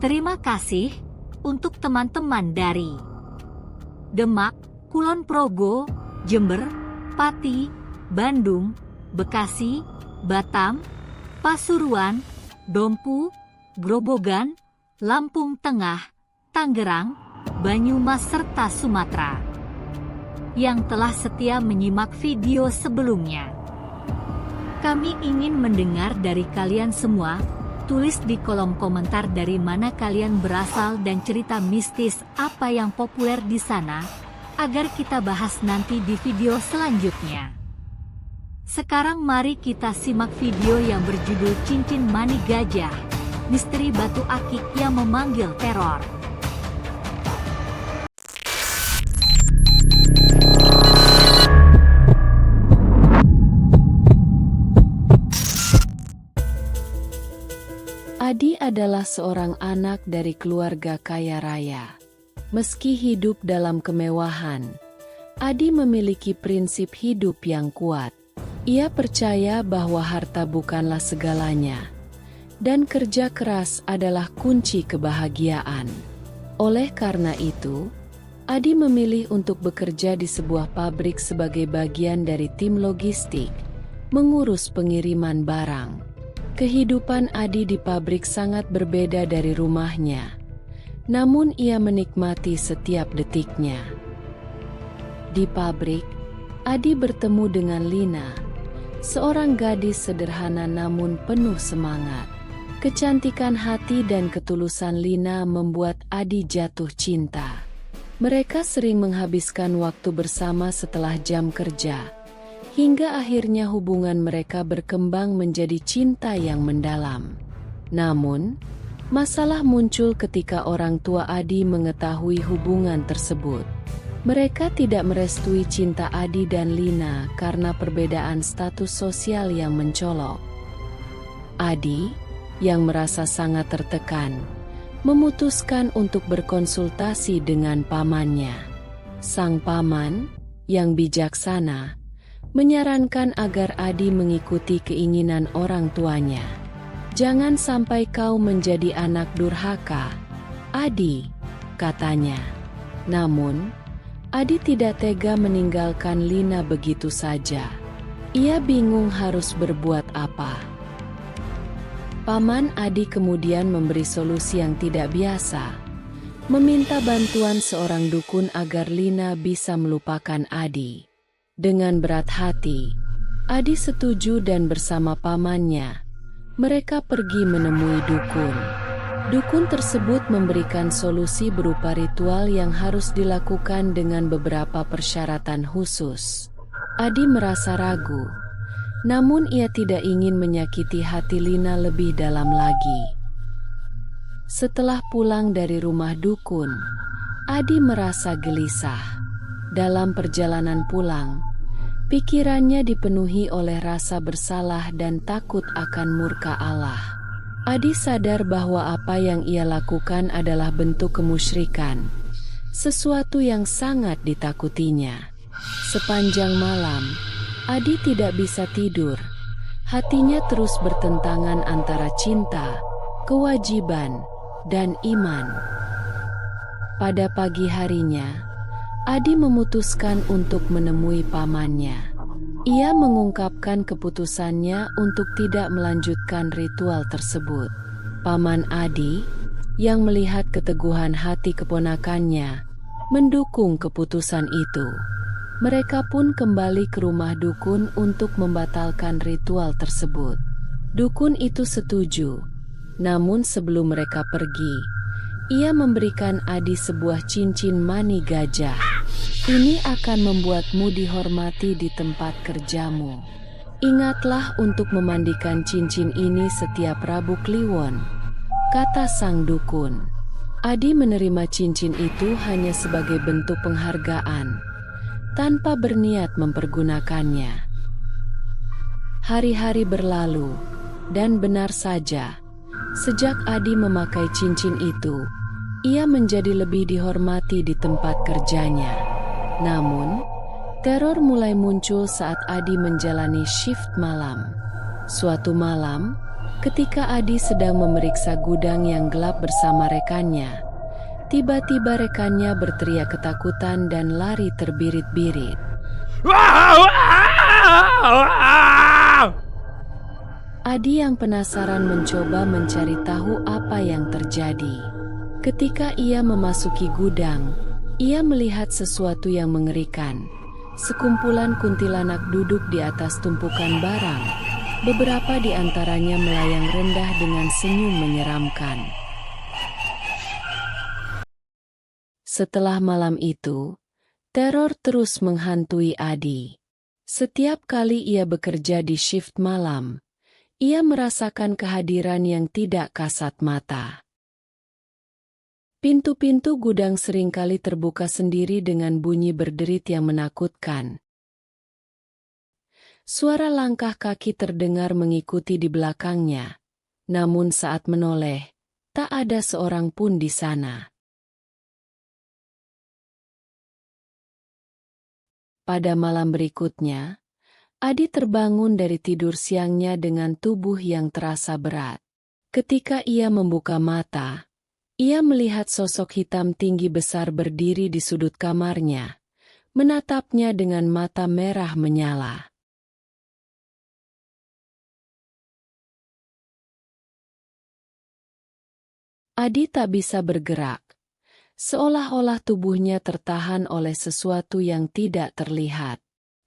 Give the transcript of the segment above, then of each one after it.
Terima kasih untuk teman-teman dari Demak, Kulon Progo, Jember, Pati, Bandung, Bekasi, Batam, Pasuruan, Dompu, Grobogan, Lampung Tengah, Tangerang, Banyumas serta Sumatera yang telah setia menyimak video sebelumnya. Kami ingin mendengar dari kalian semua. Tulis di kolom komentar dari mana kalian berasal dan cerita mistis apa yang populer di sana, agar kita bahas nanti di video selanjutnya. Sekarang mari kita simak video yang berjudul Cincin Mani Gajah, Misteri Batu Akik yang Memanggil Teror. Adi adalah seorang anak dari keluarga kaya raya. Meski hidup dalam kemewahan, Adi memiliki prinsip hidup yang kuat. Ia percaya bahwa harta bukanlah segalanya, dan kerja keras adalah kunci kebahagiaan. Oleh karena itu, Adi memilih untuk bekerja di sebuah pabrik sebagai bagian dari tim logistik, mengurus pengiriman barang. Kehidupan Adi di pabrik sangat berbeda dari rumahnya, namun ia menikmati setiap detiknya. Di pabrik, Adi bertemu dengan Lina, seorang gadis sederhana namun penuh semangat. Kecantikan hati dan ketulusan Lina membuat Adi jatuh cinta. Mereka sering menghabiskan waktu bersama setelah jam kerja, hingga akhirnya hubungan mereka berkembang menjadi cinta yang mendalam. Namun, masalah muncul ketika orang tua Adi mengetahui hubungan tersebut. Mereka tidak merestui cinta Adi dan Lina karena perbedaan status sosial yang mencolok. Adi, yang merasa sangat tertekan, memutuskan untuk berkonsultasi dengan pamannya. Sang paman, yang bijaksana, menyarankan agar Adi mengikuti keinginan orang tuanya. "Jangan sampai kau menjadi anak durhaka, Adi," katanya. Namun, Adi tidak tega meninggalkan Lina begitu saja. Ia bingung harus berbuat apa. Paman Adi kemudian memberi solusi yang tidak biasa, meminta bantuan seorang dukun agar Lina bisa melupakan Adi. Dengan berat hati, Adi setuju dan bersama pamannya, mereka pergi menemui dukun. Dukun tersebut memberikan solusi berupa ritual yang harus dilakukan dengan beberapa persyaratan khusus. Adi merasa ragu, namun ia tidak ingin menyakiti hati Lina lebih dalam lagi. Setelah pulang dari rumah dukun, Adi merasa gelisah. Dalam perjalanan pulang, pikirannya dipenuhi oleh rasa bersalah dan takut akan murka Allah. Adi sadar bahwa apa yang ia lakukan adalah bentuk kemusyrikan, sesuatu yang sangat ditakutinya. Sepanjang malam, Adi tidak bisa tidur. Hatinya terus bertentangan antara cinta, kewajiban, dan iman. Pada pagi harinya, Adi memutuskan untuk menemui pamannya. Ia mengungkapkan keputusannya untuk tidak melanjutkan ritual tersebut. Paman Adi, yang melihat keteguhan hati keponakannya, mendukung keputusan itu. Mereka pun kembali ke rumah dukun untuk membatalkan ritual tersebut. Dukun itu setuju, namun sebelum mereka pergi, ia memberikan Adi sebuah cincin mani gajah. "Ini akan membuatmu dihormati di tempat kerjamu. Ingatlah untuk memandikan cincin ini setiap Rabu Kliwon," kata sang dukun. Adi menerima cincin itu hanya sebagai bentuk penghargaan, tanpa berniat mempergunakannya. Hari-hari berlalu, dan benar saja, sejak Adi memakai cincin itu, ia menjadi lebih dihormati di tempat kerjanya. Namun, teror mulai muncul saat Adi menjalani shift malam. Suatu malam, Ketika Adi sedang memeriksa gudang yang gelap bersama rekannya, tiba-tiba rekannya berteriak ketakutan dan lari terbirit-birit. Adi yang penasaran mencoba mencari tahu apa yang terjadi. Ketika ia memasuki gudang, ia melihat sesuatu yang mengerikan. Sekumpulan kuntilanak duduk di atas tumpukan barang. Beberapa di antaranya melayang rendah dengan senyum menyeramkan. Setelah malam itu, teror terus menghantui Adi. Setiap kali ia bekerja di shift malam, ia merasakan kehadiran yang tidak kasat mata. Pintu-pintu gudang seringkali terbuka sendiri dengan bunyi berderit yang menakutkan. Suara langkah kaki terdengar mengikuti di belakangnya, namun saat menoleh, tak ada seorang pun di sana. Pada malam berikutnya, Adi terbangun dari tidur siangnya dengan tubuh yang terasa berat. Ketika ia membuka mata, ia melihat sosok hitam tinggi besar berdiri di sudut kamarnya, menatapnya dengan mata merah menyala. Adi tak bisa bergerak, seolah-olah tubuhnya tertahan oleh sesuatu yang tidak terlihat.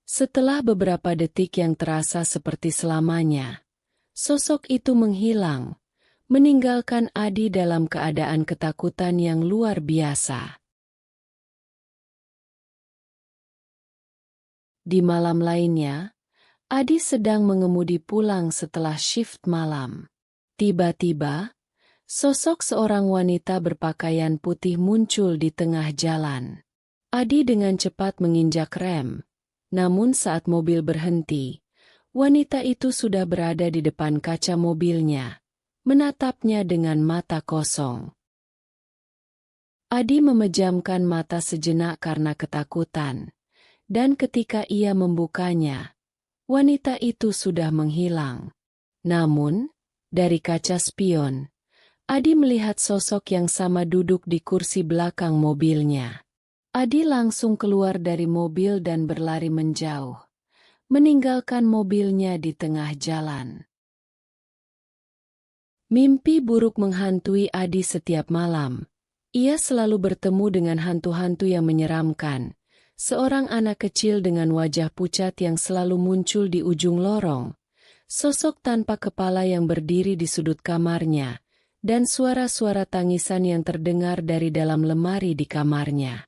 Setelah beberapa detik yang terasa seperti selamanya, sosok itu menghilang, meninggalkan Adi dalam keadaan ketakutan yang luar biasa. Di malam lainnya, Adi sedang mengemudi pulang setelah shift malam. Tiba-tiba, sosok seorang wanita berpakaian putih muncul di tengah jalan. Adi dengan cepat menginjak rem, namun saat mobil berhenti, wanita itu sudah berada di depan kaca mobilnya, menatapnya dengan mata kosong. Adi memejamkan mata sejenak karena ketakutan, dan ketika ia membukanya, wanita itu sudah menghilang. Namun, dari kaca spion, Adi melihat sosok yang sama duduk di kursi belakang mobilnya. Adi langsung keluar dari mobil dan berlari menjauh, meninggalkan mobilnya di tengah jalan. Mimpi buruk menghantui Adi setiap malam. Ia selalu bertemu dengan hantu-hantu yang menyeramkan. Seorang anak kecil dengan wajah pucat yang selalu muncul di ujung lorong. Sosok tanpa kepala yang berdiri di sudut kamarnya. Dan suara-suara tangisan yang terdengar dari dalam lemari di kamarnya.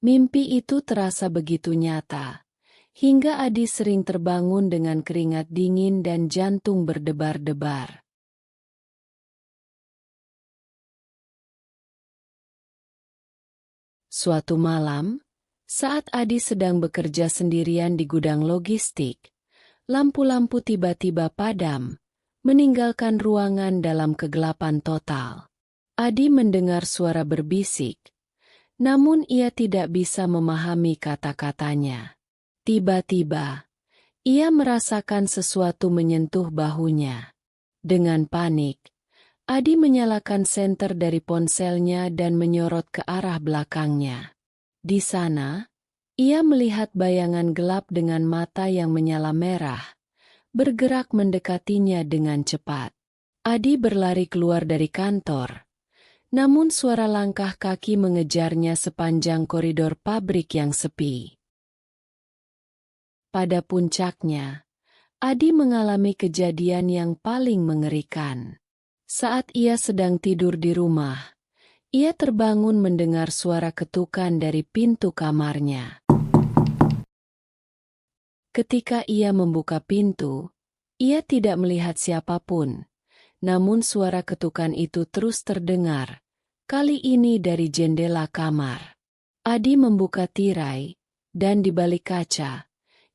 Mimpi itu terasa begitu nyata, hingga Adi sering terbangun dengan keringat dingin dan jantung berdebar-debar. Suatu malam, saat Adi sedang bekerja sendirian di gudang logistik, lampu-lampu tiba-tiba padam, meninggalkan ruangan dalam kegelapan total. Adi mendengar suara berbisik, namun ia tidak bisa memahami kata-katanya. Tiba-tiba, ia merasakan sesuatu menyentuh bahunya. Dengan panik, Adi menyalakan senter dari ponselnya dan menyorot ke arah belakangnya. Di sana, ia melihat bayangan gelap dengan mata yang menyala merah, bergerak mendekatinya dengan cepat. Adi berlari keluar dari kantor, namun suara langkah kaki mengejarnya sepanjang koridor pabrik yang sepi. Pada puncaknya, Adi mengalami kejadian yang paling mengerikan. Saat ia sedang tidur di rumah, ia terbangun mendengar suara ketukan dari pintu kamarnya. Ketika ia membuka pintu, ia tidak melihat siapapun, namun suara ketukan itu terus terdengar, kali ini dari jendela kamar. Adi membuka tirai, dan di balik kaca,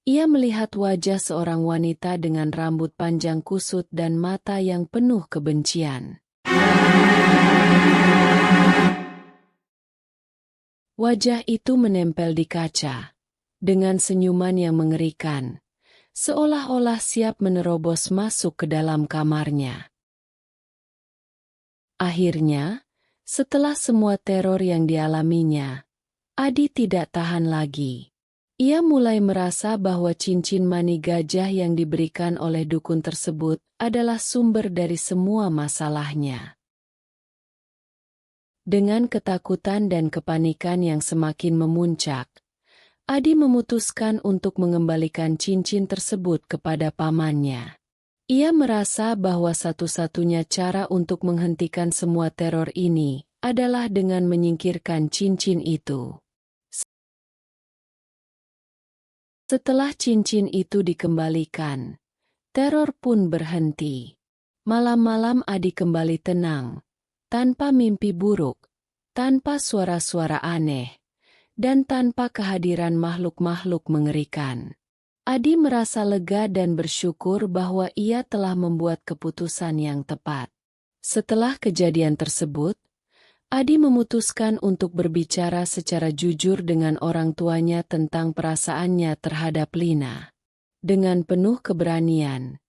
ia melihat wajah seorang wanita dengan rambut panjang kusut dan mata yang penuh kebencian. Wajah itu menempel di kaca, dengan senyuman yang mengerikan, seolah-olah siap menerobos masuk ke dalam kamarnya. Akhirnya, setelah semua teror yang dialaminya, Adi tidak tahan lagi. Ia mulai merasa bahwa cincin mani gajah yang diberikan oleh dukun tersebut adalah sumber dari semua masalahnya. Dengan ketakutan dan kepanikan yang semakin memuncak, Adi memutuskan untuk mengembalikan cincin tersebut kepada pamannya. Ia merasa bahwa satu-satunya cara untuk menghentikan semua teror ini adalah dengan menyingkirkan cincin itu. Setelah cincin itu dikembalikan, teror pun berhenti. Malam-malam Adi kembali tenang, tanpa mimpi buruk, tanpa suara-suara aneh, dan tanpa kehadiran makhluk-makhluk mengerikan. Adi merasa lega dan bersyukur bahwa ia telah membuat keputusan yang tepat. Setelah kejadian tersebut, Adi memutuskan untuk berbicara secara jujur dengan orang tuanya tentang perasaannya terhadap Lina. Dengan penuh keberanian,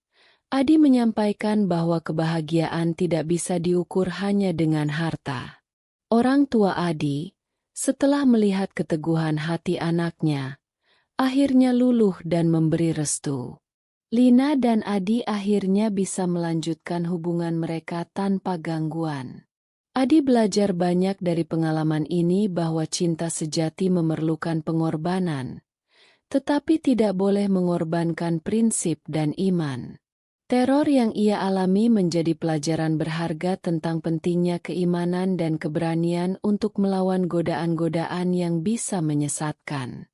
Adi menyampaikan bahwa kebahagiaan tidak bisa diukur hanya dengan harta. Orang tua Adi, setelah melihat keteguhan hati anaknya, akhirnya luluh dan memberi restu. Lina dan Adi akhirnya bisa melanjutkan hubungan mereka tanpa gangguan. Adi belajar banyak dari pengalaman ini bahwa cinta sejati memerlukan pengorbanan, tetapi tidak boleh mengorbankan prinsip dan iman. Teror yang ia alami menjadi pelajaran berharga tentang pentingnya keimanan dan keberanian untuk melawan godaan-godaan yang bisa menyesatkan.